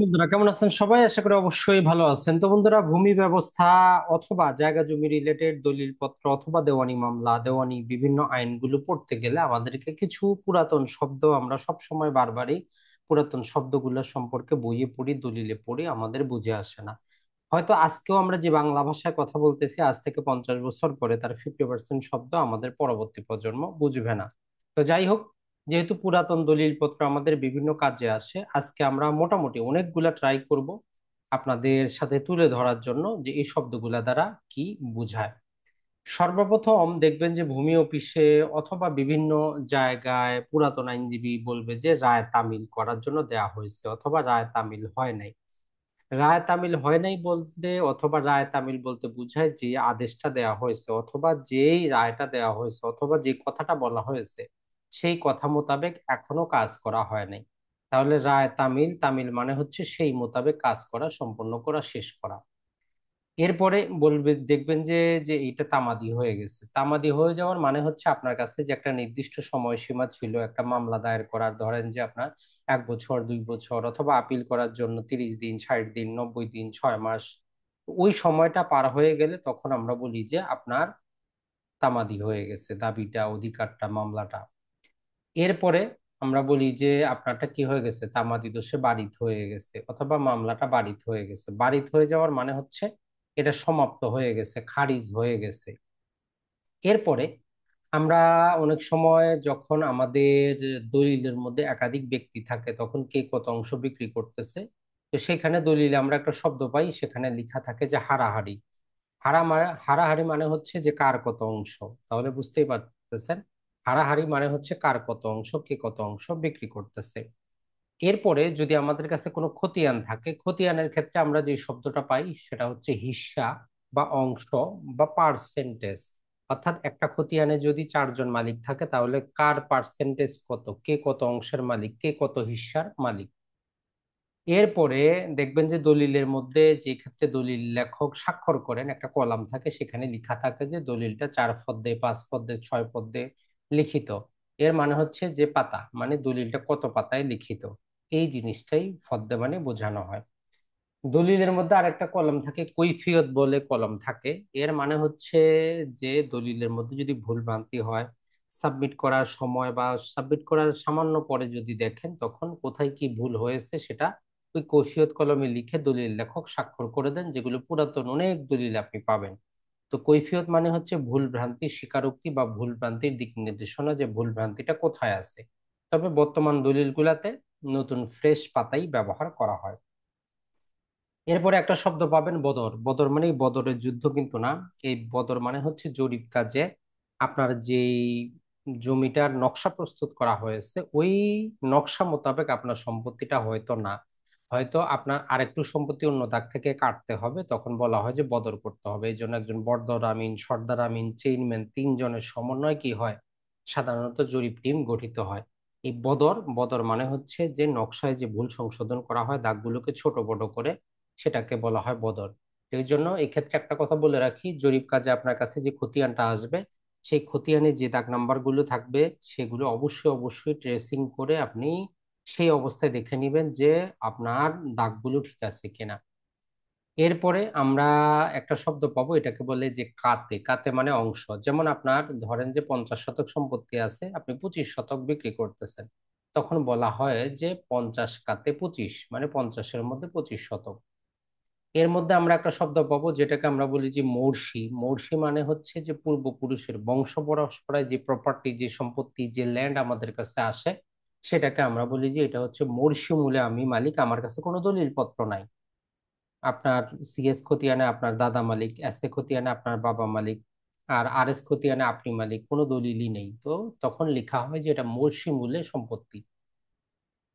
বন্ধুরা কেমন আছেন সবাই? আশা করি অবশ্যই ভালো আছেন। তো বন্ধুরা, ভূমি ব্যবস্থা অথবা জায়গা জমি রিলেটেড দলিলপত্র অথবা দেওয়ানি মামলা, দেওয়ানি বিভিন্ন আইনগুলো পড়তে গেলে আমাদেরকে কিছু পুরাতন শব্দ, আমরা সব সময় বারবারই পুরাতন শব্দগুলো সম্পর্কে বইয়ে পড়ি, দলিলে পড়ি, আমাদের বুঝে আসে না। হয়তো আজকেও আমরা যে বাংলা ভাষায় কথা বলতেছি, আজ থেকে 50 বছর পরে তার 50% শব্দ আমাদের পরবর্তী প্রজন্ম বুঝবে না। তো যাই হোক, যেহেতু পুরাতন দলিলপত্র আমাদের বিভিন্ন কাজে আসে, আজকে আমরা মোটামুটি অনেকগুলা ট্রাই করব আপনাদের সাথে তুলে ধরার জন্য যে এই শব্দগুলা দ্বারা কি বোঝায়। সর্বপ্রথম দেখবেন যে ভূমি অফিসে অথবা বিভিন্ন জায়গায় পুরাতন আইনজীবী বলবে যে রায় তামিল করার জন্য দেয়া হয়েছে অথবা রায় তামিল হয় নাই। রায় তামিল হয় নাই বলতে অথবা রায় তামিল বলতে বোঝায় যে আদেশটা দেওয়া হয়েছে অথবা যেই রায়টা দেওয়া হয়েছে অথবা যে কথাটা বলা হয়েছে সেই কথা মোতাবেক এখনো কাজ করা হয় নাই। তাহলে রায় তামিল, তামিল মানে হচ্ছে সেই মোতাবেক কাজ করা, সম্পন্ন করা, শেষ করা। এরপরে বলবে, দেখবেন যে যে এটা তামাদি হয়ে গেছে। তামাদি হয়ে যাওয়ার মানে হচ্ছে আপনার কাছে যে একটা নির্দিষ্ট সময়সীমা ছিল একটা মামলা দায়ের করার, ধরেন যে আপনার 1 বছর, 2 বছর, অথবা আপিল করার জন্য 30 দিন, 60 দিন, 90 দিন, 6 মাস, ওই সময়টা পার হয়ে গেলে তখন আমরা বলি যে আপনার তামাদি হয়ে গেছে, দাবিটা, অধিকারটা, মামলাটা। এরপরে আমরা বলি যে আপনারটা কি হয়ে গেছে, তামাদি দোষে বারিত হয়ে গেছে অথবা মামলাটা বারিত হয়ে গেছে। বারিত হয়ে যাওয়ার মানে হচ্ছে এটা সমাপ্ত হয়ে গেছে, খারিজ হয়ে গেছে। এরপরে আমরা অনেক সময় যখন আমাদের দলিলের মধ্যে একাধিক ব্যক্তি থাকে তখন কে কত অংশ বিক্রি করতেছে, তো সেখানে দলিলে আমরা একটা শব্দ পাই, সেখানে লেখা থাকে যে হারাহারি। হারাহারি মানে হচ্ছে যে কার কত অংশ। তাহলে বুঝতেই পারতেছেন, হারাহারি মানে হচ্ছে কার কত অংশ, কে কত অংশ বিক্রি করতেছে। এরপরে যদি আমাদের কাছে কোনো খতিয়ান থাকে, খতিয়ানের ক্ষেত্রে আমরা যে শব্দটা পাই সেটা হচ্ছে হিস্সা বা অংশ বা পার্সেন্টেজ। অর্থাৎ একটা খতিয়ানে যদি 4 জন মালিক থাকে তাহলে কার পার্সেন্টেজ কত, কে কত অংশের মালিক, কে কত হিস্সার মালিক। এরপরে দেখবেন যে দলিলের মধ্যে যে ক্ষেত্রে দলিল লেখক স্বাক্ষর করেন একটা কলাম থাকে, সেখানে লেখা থাকে যে দলিলটা 4 ফর্দে, 5 ফর্দে, 6 ফর্দে লিখিত। এর মানে হচ্ছে যে পাতা মানে দলিলটা কত পাতায় লিখিত, এই জিনিসটাই ফর্দে মানে বোঝানো হয়। দলিলের মধ্যে আরেকটা কলম থাকে, কৈফিয়ত বলে কলম থাকে। এর মানে হচ্ছে যে দলিলের মধ্যে যদি ভুল ভ্রান্তি হয় সাবমিট করার সময় বা সাবমিট করার সামান্য পরে যদি দেখেন তখন কোথায় কি ভুল হয়েছে সেটা ওই কৈফিয়ত কলমে লিখে দলিল লেখক স্বাক্ষর করে দেন, যেগুলো পুরাতন অনেক দলিল আপনি পাবেন। তো কৈফিয়ত মানে হচ্ছে ভুল ভ্রান্তির স্বীকারোক্তি বা ভুল ভ্রান্তির দিক নির্দেশনা, যে ভুল ভ্রান্তিটা কোথায় আছে। তবে বর্তমান দলিলগুলাতে নতুন ফ্রেশ পাতাই ব্যবহার করা হয়। এরপরে একটা শব্দ পাবেন বদর। বদর মানে বদরের যুদ্ধ কিন্তু না, এই বদর মানে হচ্ছে জরিপ কাজে আপনার যেই জমিটার নকশা প্রস্তুত করা হয়েছে ওই নকশা মোতাবেক আপনার সম্পত্তিটা হয়তো না, হয়তো আপনার আরেকটু সম্পত্তি অন্য দাগ থেকে কাটতে হবে, তখন বলা হয় যে বদর করতে হবে। এই জন্য একজন বরদর আমিন, সর্দার আমিন, চেইনম্যান, 3 জনের সমন্বয় কি হয়, সাধারণত জরিপ টিম গঠিত হয়। এই বদর, বদর মানে হচ্ছে যে নকশায় যে ভুল সংশোধন করা হয় দাগগুলোকে ছোট বড় করে, সেটাকে বলা হয় বদর। এই জন্য এই ক্ষেত্রে একটা কথা বলে রাখি, জরিপ কাজে আপনার কাছে যে খতিয়ানটা আসবে সেই খতিয়ানে যে দাগ নাম্বার গুলো থাকবে সেগুলো অবশ্যই অবশ্যই ট্রেসিং করে আপনি সেই অবস্থায় দেখে নেবেন যে আপনার দাগগুলো ঠিক আছে কিনা। এরপরে আমরা একটা শব্দ পাবো, এটাকে বলে যে কাতে। কাতে মানে অংশ। যেমন আপনার ধরেন যে 50 শতক সম্পত্তি আছে, আপনি 25 শতক বিক্রি করতেছেন, তখন বলা হয় যে 50 কাতে 25, মানে 50-এর মধ্যে 25 শতক। এর মধ্যে আমরা একটা শব্দ পাবো যেটাকে আমরা বলি যে মৌর্ষি। মৌর্ষি মানে হচ্ছে যে পূর্বপুরুষের বংশ পরম্পরায় যে প্রপার্টি, যে সম্পত্তি, যে ল্যান্ড আমাদের কাছে আসে, সেটাকে আমরা বলি যে এটা হচ্ছে মৌর্ষি মূলে আমি মালিক, আমার কাছে কোনো দলিল পত্র নাই। আপনার সিএস খতিয়ানে আপনার দাদা মালিক, এস এ খতিয়ানে আপনার বাবা মালিক, আর আর এস খতিয়ানে আপনি মালিক, কোনো দলিলই নেই, তো তখন লেখা হয় যে এটা মৌর্ষি মূলে সম্পত্তি।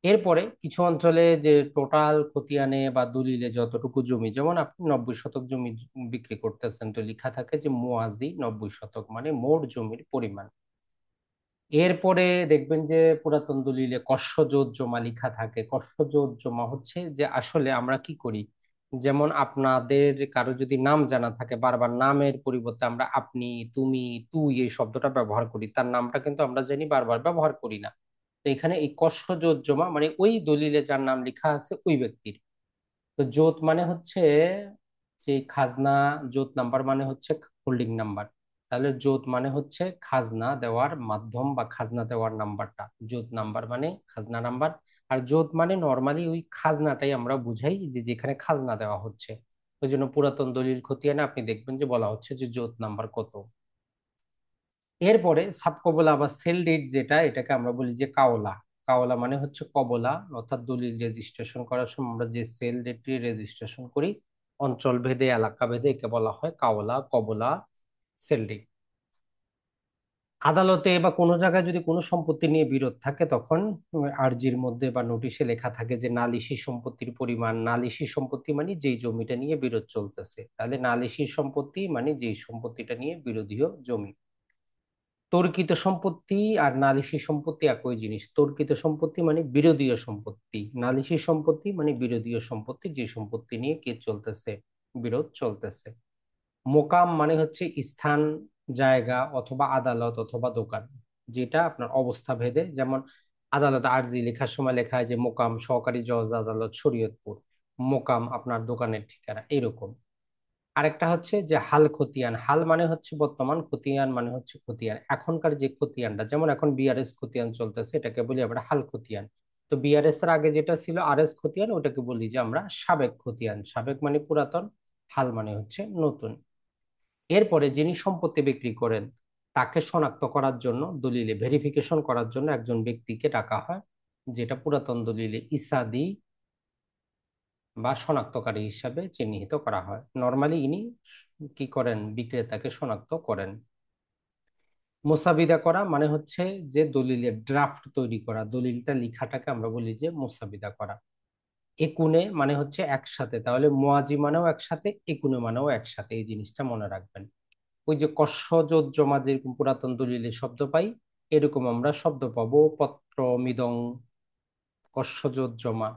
এরপরে কিছু অঞ্চলে যে টোটাল খতিয়ানে বা দলিলে যতটুকু জমি, যেমন আপনি 90 শতক জমি বিক্রি করতেছেন, তো লেখা থাকে যে মুয়াজি 90 শতক, মানে মোট জমির পরিমাণ। এরপরে দেখবেন যে পুরাতন দলিলে কস্যযোগ জমা লেখা থাকে। কস্যযোগ জমা হচ্ছে যে আসলে আমরা কি করি, যেমন আপনাদের কারো যদি নাম জানা থাকে, বারবার নামের পরিবর্তে আমরা আপনি, তুমি, তুই এই শব্দটা ব্যবহার করি, তার নামটা কিন্তু আমরা জানি বারবার ব্যবহার করি না। তো এখানে এই কস্যযোগ জমা মানে ওই দলিলে যার নাম লেখা আছে ওই ব্যক্তির। তো জোত মানে হচ্ছে যে খাজনা, জোত নাম্বার মানে হচ্ছে হোল্ডিং নাম্বার। তাহলে জোত মানে হচ্ছে খাজনা দেওয়ার মাধ্যম বা খাজনা দেওয়ার নাম্বারটা, জোত নাম্বার মানে খাজনা নাম্বার। আর জোত মানে নর্মালি ওই খাজনাটাই আমরা বুঝাই, যে যেখানে খাজনা দেওয়া হচ্ছে। ওই জন্য পুরাতন দলিল খতিয়ানে আপনি দেখবেন যে বলা হচ্ছে যে জোত নাম্বার কত। এরপরে সাবকবলা বা সেল ডিড যেটা, এটাকে আমরা বলি যে কাওলা। কাওলা মানে হচ্ছে কবলা, অর্থাৎ দলিল রেজিস্ট্রেশন করার সময় আমরা যে সেল ডিডটি রেজিস্ট্রেশন করি অঞ্চল ভেদে এলাকা ভেদে, একে বলা হয় কাওলা, কবলা, সেল ডিড। আদালতে বা কোনো জায়গায় যদি কোনো সম্পত্তি নিয়ে বিরোধ থাকে, তখন আর্জির মধ্যে বা নোটিশে লেখা থাকে যে নালিশি সম্পত্তির পরিমাণ। নালিশি সম্পত্তি মানে যেই জমিটা নিয়ে বিরোধ চলতেছে, তাহলে নালিশি সম্পত্তি মানে যেই সম্পত্তিটা নিয়ে বিরোধীয় জমি। তর্কিত সম্পত্তি আর নালিশি সম্পত্তি একই জিনিস। তর্কিত সম্পত্তি মানে বিরোধীয় সম্পত্তি, নালিশি সম্পত্তি মানে বিরোধীয় সম্পত্তি, যে সম্পত্তি নিয়ে কে চলতেছে, বিরোধ চলতেছে। মোকাম মানে হচ্ছে স্থান, জায়গা অথবা আদালত অথবা দোকান, যেটা আপনার অবস্থা ভেদে। যেমন আদালত আরজি লেখার সময় লেখা হয় যে মোকাম সহকারী জজ আদালত শরীয়তপুর, মোকাম আপনার দোকানের ঠিকানা, এরকম। আরেকটা হচ্ছে যে হাল খতিয়ান। হাল মানে হচ্ছে বর্তমান, খতিয়ান মানে হচ্ছে খতিয়ান এখনকার যে খতিয়ানটা। যেমন এখন বিআরএস খতিয়ান চলতেছে, এটাকে বলি আমরা হাল খতিয়ান। তো বিআরএস এর আগে যেটা ছিল আরএস খতিয়ান, ওটাকে বলি যে আমরা সাবেক খতিয়ান। সাবেক মানে পুরাতন, হাল মানে হচ্ছে নতুন। এরপরে যিনি সম্পত্তি বিক্রি করেন তাকে শনাক্ত করার জন্য, দলিলে ভেরিফিকেশন করার জন্য একজন ব্যক্তিকে ডাকা হয়, যেটা পুরাতন দলিলে ইসাদি বা শনাক্তকারী হিসাবে চিহ্নিত করা হয়। নর্মালি ইনি কি করেন, বিক্রেতাকে শনাক্ত করেন। মুসাবিদা করা মানে হচ্ছে যে দলিলের ড্রাফট তৈরি করা, দলিলটা লিখাটাকে আমরা বলি যে মুসাবিদা করা। একুনে মানে হচ্ছে একসাথে, তাহলে মুয়াজি মানেও একসাথে, একুনে মানেও একসাথে, এই জিনিসটা মনে রাখবেন। ওই যে কস্যযোজমা যেরকম পুরাতন দলিলে শব্দ পাই, এরকম আমরা শব্দ পাবো পত্র মিদং, কস্যযোজমা।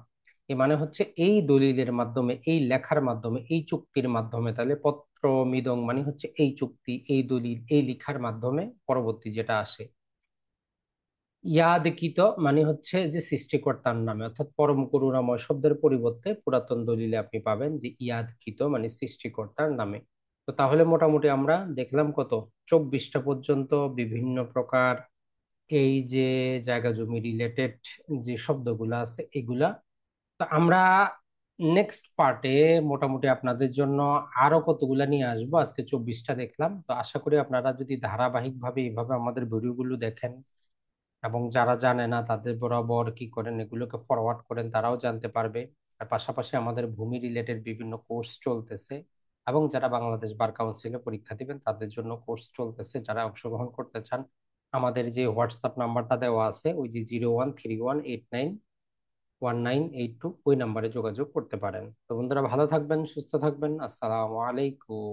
এ মানে হচ্ছে এই দলিলের মাধ্যমে, এই লেখার মাধ্যমে, এই চুক্তির মাধ্যমে। তাহলে পত্র মিদং মানে হচ্ছে এই চুক্তি, এই দলিল, এই লিখার মাধ্যমে পরবর্তী যেটা আসে। ইয়াদকৃত মানে হচ্ছে যে সৃষ্টিকর্তার নামে, অর্থাৎ পরম করুণাময় শব্দের পরিবর্তে পুরাতন দলিলে আপনি পাবেন যে ইয়াদকৃত মানে সৃষ্টিকর্তার নামে। তো তাহলে মোটামুটি আমরা দেখলাম কত, 24টা পর্যন্ত বিভিন্ন প্রকার এই যে জায়গা জমি রিলেটেড যে শব্দগুলো আছে এগুলা। তো আমরা নেক্সট পার্টে মোটামুটি আপনাদের জন্য আরো কতগুলা নিয়ে আসবো। আজকে 24টা দেখলাম, তো আশা করি আপনারা যদি ধারাবাহিকভাবে এইভাবে আমাদের ভিডিওগুলো দেখেন, এবং যারা জানে না তাদের বরাবর কি করেন, এগুলোকে ফরওয়ার্ড করেন, তারাও জানতে পারবে। আর পাশাপাশি আমাদের ভূমি রিলেটেড বিভিন্ন কোর্স চলতেছে, এবং যারা বাংলাদেশ বার কাউন্সিলে পরীক্ষা দিবেন তাদের জন্য কোর্স চলতেছে। যারা অংশগ্রহণ করতে চান, আমাদের যে হোয়াটসঅ্যাপ নাম্বারটা দেওয়া আছে, ওই যে 0131891982, ওই নাম্বারে যোগাযোগ করতে পারেন। তো বন্ধুরা ভালো থাকবেন, সুস্থ থাকবেন। আসসালামু আলাইকুম।